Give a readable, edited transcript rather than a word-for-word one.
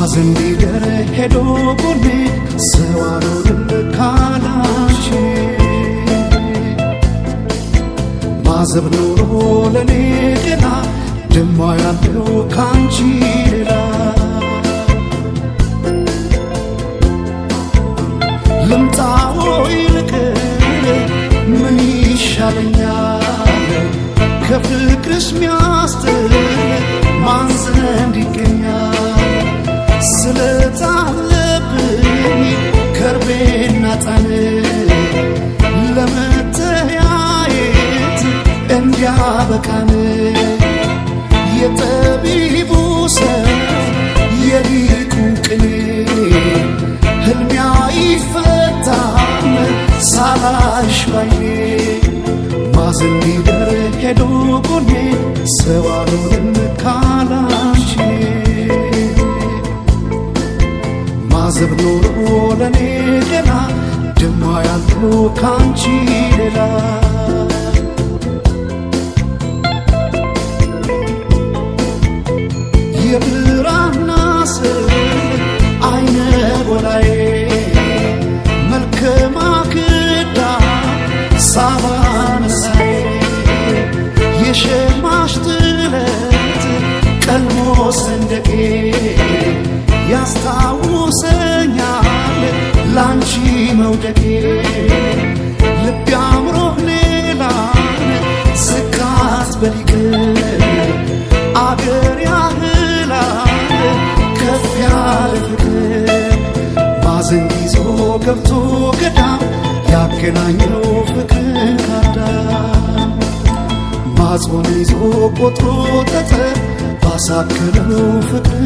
ማዘን ሊደር ሄዶ ጎኔ ሰው አልሆንም ካላንቺ ማዘብ ኖሮ ለኔ ገና ደማ ያለው ካንቺ ሌላ ልምጣው ይልቅር ምን ይሻለኛል ከፍቅርሽ ሚያስጥል ማን ዘንድ ይገኛል ስለታለብኝ ከርቤና ጣን ለመተያየት እንዲያበቃን የጠቢቡ ሰው የሊቁ ቅኔ ህልሜ አይፈታም ሳላሽ ባይኔ ማዘን ሊደር ሄዶ ጎኔ ሰው አልሆንም ካላንቺ ማዘብ ኖሮ ለኔ ገና ደማ ያለው ካንቺ ሌላ የብራና ስዕል አይነ ጎላዬ መልከ ማክዳ ሳባ መሳዬ የሸማሽ ጥለት ቀልሞ ሰንደቄ ያስታውሰኛል ላንቺ መውደቄ ልቤ አምሮህ ሌላን ስካት በሊቅ አገር ያህላል ከፍ ያለ ፍቅር ማዘን ይዞ ገብቶ ገዳም ያገናኘው ፍቅር ካዳም ማጽን ይዞ ቆጥሮ ጠጠር ባሳከለው ፍቅር